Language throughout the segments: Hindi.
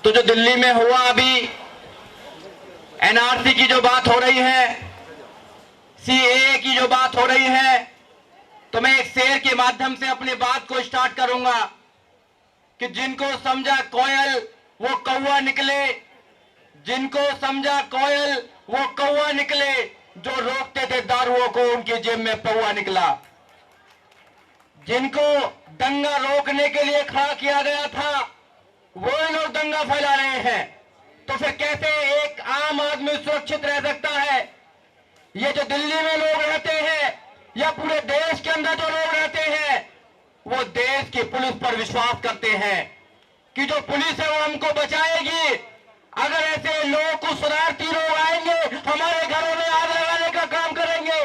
तो जो दिल्ली में हुआ अभी एनआरसी की जो बात हो रही है, सीएए की जो बात हो रही है, तो मैं एक शेर के माध्यम से अपनी बात को स्टार्ट करूंगा कि जिनको समझा कोयल वो कौवा निकले, जिनको समझा कोयल वो कौवा निकले, जो रोकते थे दारुओं को उनकी जेब में पौवा निकला। जिनको दंगा रोकने के लिए खड़ा किया गया था वो लोग दंगा फैला रहे हैं, तो फिर कैसे एक आम आदमी सुरक्षित रह सकता है? ये जो दिल्ली में लोग रहते हैं या पूरे देश के अंदर जो लोग रहते हैं, वो देश की पुलिस पर विश्वास करते हैं कि जो पुलिस है वो हमको बचाएगी। अगर ऐसे लोग कुछ शरारती लोग आएंगे, हमारे घरों में आग लगाने का काम करेंगे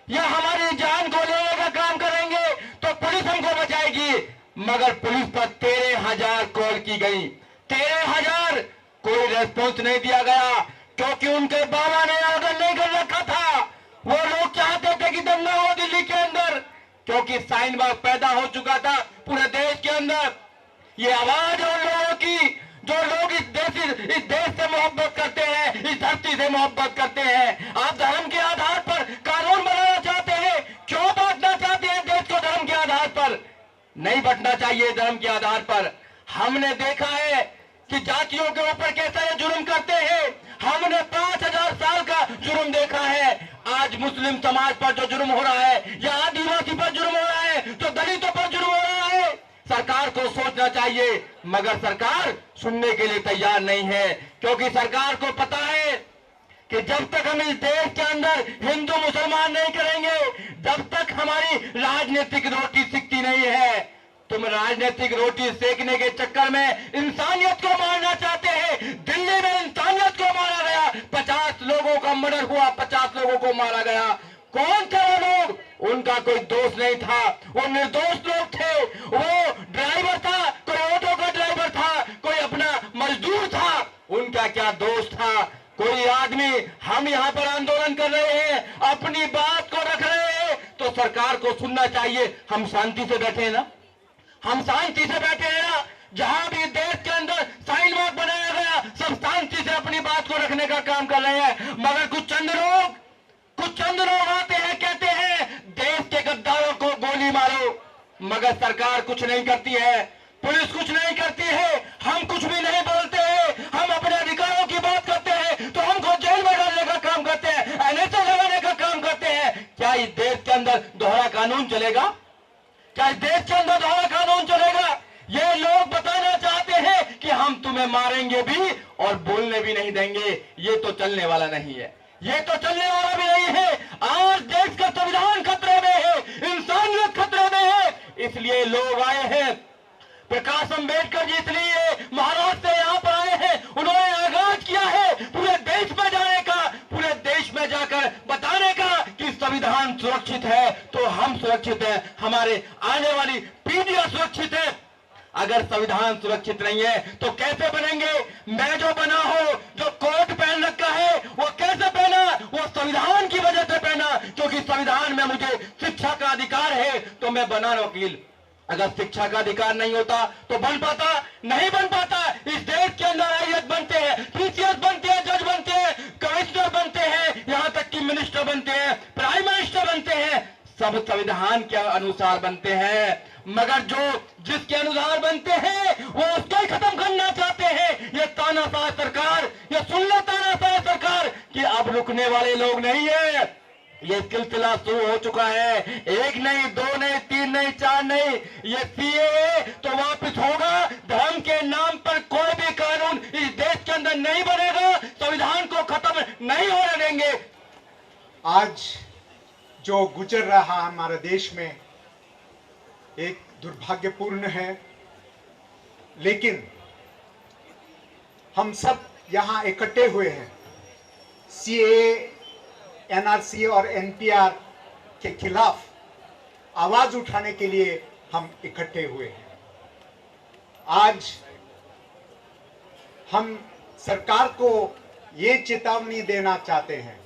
या हमारी जान को लेने का काम करेंगे, तो पुलिस हमको बचाएगी। मगर पुलिस पर 13,000 कॉल की गई, 13,000 कोई रेस्पॉन्स नहीं दिया गया, क्योंकि उनके बाबा ने ऑर्डर नहीं कर रखा था। वो लोग चाहते थे कि दंगा हो दिल्ली के अंदर, क्योंकि शाहीन बाग पैदा हो चुका था पूरे देश के अंदर। ये आवाज उन लोगों की जो लोग इस देश से मोहब्बत करते हैं, इस धरती से मोहब्बत करते हैं। आप धर्म के आधार पर कानून बनाना चाहते हैं, क्यों बांटना चाहते हैं देश को धर्म के आधार पर? नहीं बंटना चाहिए धर्म के आधार पर। हमने देखा है कि जातियों के ऊपर कैसा ये जुर्म करते हैं। हमने 5,000 साल का जुर्म देखा है। आज मुस्लिम समाज पर जो जुर्म हो रहा है या आदिवासी पर जुर्म हो रहा है, तो दलितों पर जुर्म हो रहा है। सरकार को सोचना चाहिए, मगर सरकार सुनने के लिए तैयार नहीं है, क्योंकि सरकार को पता है कि जब तक हम इस देश के अंदर हिंदू मुसलमान नहीं करेंगे, जब तक हमारी राजनीतिक रोटी सिकती नहीं है। तुम राजनीतिक रोटी सेकने के चक्कर में इंसानियत को मारना चाहते हैं। दिल्ली में इंसानियत को मारा गया, 50 लोगों का मर्डर हुआ, 50 लोगों को मारा गया। कौन थे वो लोग? उनका कोई दोष नहीं था, वो निर्दोष लोग थे। वो ड्राइवर था, कोई ऑटो का ड्राइवर था, कोई अपना मजदूर था, उनका क्या दोष था? कोई आदमी, हम यहाँ पर आंदोलन कर रहे हैं, अपनी बात को रख रहे हैं, तो सरकार को सुनना चाहिए। हम शांति से बैठे ना, हम शांति से बैठे हैं ना। जहां भी देश के अंदर शाहीन बाग बनाया गया, सब शांति से अपनी बात को रखने का काम कर रहे हैं। मगर कुछ चंद लोग आते हैं, कहते हैं देश के गद्दारों को गोली मारो, मगर सरकार कुछ नहीं करती है, पुलिस कुछ नहीं करती है, हम कुछ भी नहीं बोलते हैं। हम अपने अधिकारों की बात करते हैं तो हमको जेल में डालने का काम करते हैं, एनएसए लगाने का काम करते हैं। क्या इस देश के अंदर दोहरा कानून चलेगा? क्या इस देश के अंदर दोहरा कानून चलेगा? ये लोग बताना चाहते हैं कि हम तुम्हें मारेंगे भी और बोलने भी नहीं देंगे। ये तो चलने वाला नहीं है, ये तो चलने वाला भी नहीं है। आज देश का संविधान खतरे में है, इंसानियत खतरे में है, इसलिए लोग आए हैं। प्रकाश अंबेडकर जी इसलिए महाराष्ट्र से यहाँ पर आए हैं, उन्होंने आगाज किया है पूरे देश में जाने का, पूरे देश में जाकर बताने का कि संविधान सुरक्षित है तो हम सुरक्षित हैं, हमारे आने वाली पीढ़ियां सुरक्षित है। अगर संविधान सुरक्षित नहीं है तो कैसे बनेंगे? मैं जो बना हूं, जो कोट पहन रखा है, वो कैसे पहना? वो संविधान की वजह से पहना, क्योंकि संविधान में मुझे शिक्षा का अधिकार है तो मैं बना वकील। अगर शिक्षा का अधिकार नहीं होता तो बन पाता? नहीं बन पाता। इस देश के अंदर आईएएस बनते हैं, पीसीएस बनते हैं, जज बनते हैं, कमिश्नर बनते हैं, यहां तक कि मिनिस्टर बनते हैं, प्राइम मिनिस्टर बनते हैं, सब संविधान के अनुसार बनते हैं। मगर जो जिसके अनुसार बनते हैं वो उसको ही खत्म करना चाहते हैं। ये तानाशाह सरकार, ये सुन लो तानाशाह सरकार कि अब रुकने वाले लोग नहीं है। ये सिलसिला शुरू हो चुका है, 1 नहीं, 2 नहीं, 3 नहीं, 4 नहीं, ये सीएए तो वापस होगा। धर्म के नाम पर कोई भी कानून इस देश के अंदर नहीं बनेगा, संविधान को खत्म नहीं होने देंगे। आज जो गुजर रहा हमारे देश में एक दुर्भाग्यपूर्ण है, लेकिन हम सब यहाँ इकट्ठे हुए हैं सीएए, एनआरसी और एनपीआर के खिलाफ आवाज उठाने के लिए हम इकट्ठे हुए हैं। आज हम सरकार को ये चेतावनी देना चाहते हैं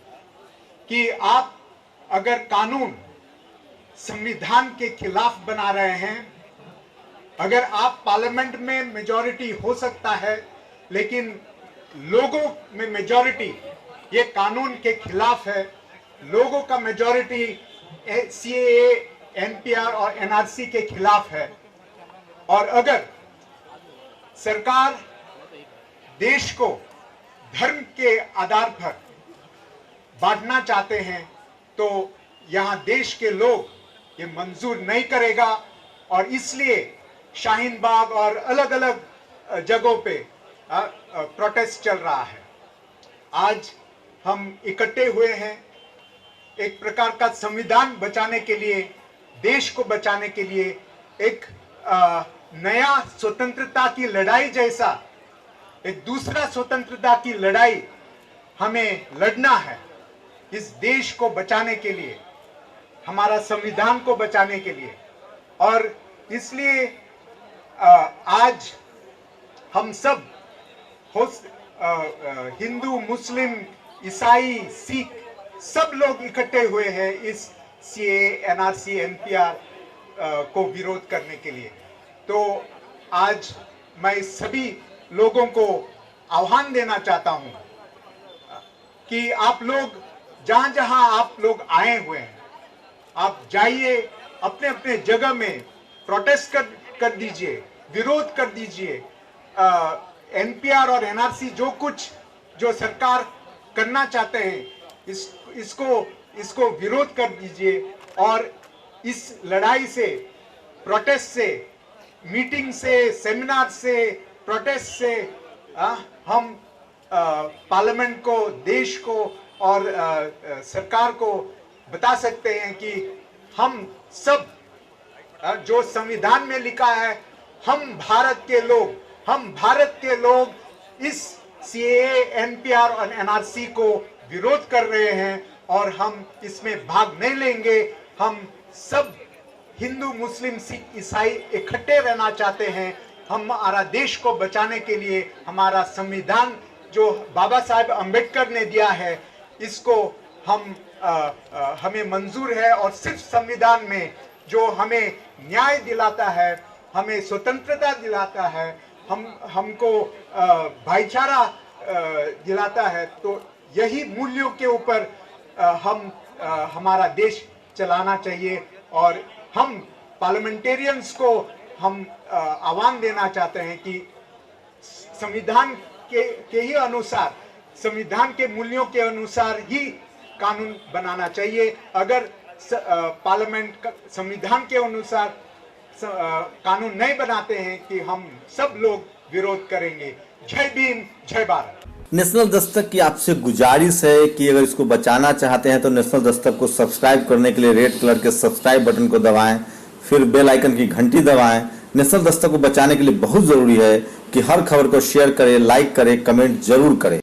कि आप अगर कानून संविधान के खिलाफ बना रहे हैं, अगर आप पार्लियामेंट में मेजॉरिटी हो सकता है, लेकिन लोगों में मेजॉरिटी ये कानून के खिलाफ है। लोगों का मेजॉरिटी सीएए, एनपीआर और एनआरसी के खिलाफ है। और अगर सरकार देश को धर्म के आधार पर बांटना चाहते हैं तो यहां देश के लोग ये मंजूर नहीं करेगा। और इसलिए शाहीन बाग और अलग अलग जगहों पे प्रोटेस्ट चल रहा है। आज हम इकट्ठे हुए हैं एक प्रकार का संविधान बचाने के लिए, देश को बचाने के लिए, एक नया स्वतंत्रता की लड़ाई जैसा एक दूसरा स्वतंत्रता की लड़ाई हमें लड़ना है। इस देश को बचाने के लिए, हमारा संविधान को बचाने के लिए। और इसलिए आज हम सब हिंदू, मुस्लिम, ईसाई, सिख सब लोग इकट्ठे हुए हैं इस सीएए, एनआरसी, एनपीआर को विरोध करने के लिए। तो आज मैं सभी लोगों को आह्वान देना चाहता हूं कि आप लोग जहां जहां आप लोग आए हुए हैं, आप जाइए, अपने अपने जगह में प्रोटेस्ट कर दीजिए, विरोध कर दीजिए। एनपीआर और एनआरसी जो सरकार करना चाहते हैं इसको विरोध कर दीजिए। और इस लड़ाई से, प्रोटेस्ट से, मीटिंग से, सेमिनार से, प्रोटेस्ट से हम पार्लियामेंट को, देश को और सरकार को बता सकते हैं कि हम सब जो संविधान में लिखा है, हम भारत के लोग इस सीएए, एनपीआर और एनआरसी को विरोध कर रहे हैं और हम इसमें भाग नहीं लेंगे। हम सब हिंदू, मुस्लिम, सिख, ईसाई इकट्ठे रहना चाहते हैं। हमारा देश को बचाने के लिए हमारा संविधान जो बाबा साहेब अंबेडकर ने दिया है, इसको हमें मंजूर है। और सिर्फ संविधान में जो हमें न्याय दिलाता है, हमें स्वतंत्रता दिलाता है, हमको भाईचारा दिलाता है, तो यही मूल्यों के ऊपर हमारा देश चलाना चाहिए। और हम पार्लियामेंटेरियंस को हम आह्वान देना चाहते हैं कि संविधान के ही अनुसार, संविधान के मूल्यों के अनुसार ही कानून बनाना चाहिए। अगर पार्लियामेंट संविधान के अनुसार कानून नहीं बनाते हैं कि हम सब लोग विरोध करेंगे। जय भीम, जय भारत। नेशनल दस्तक की आपसे गुजारिश है कि अगर इसको बचाना चाहते हैं तो नेशनल दस्तक को सब्सक्राइब करने के लिए रेड कलर के सब्सक्राइब बटन को दबाएं, फिर बेल आइकन की घंटी दबाएं। नेशनल दस्तक को बचाने के लिए बहुत जरूरी है कि हर खबर को शेयर करें, लाइक करें, कमेंट जरूर करें।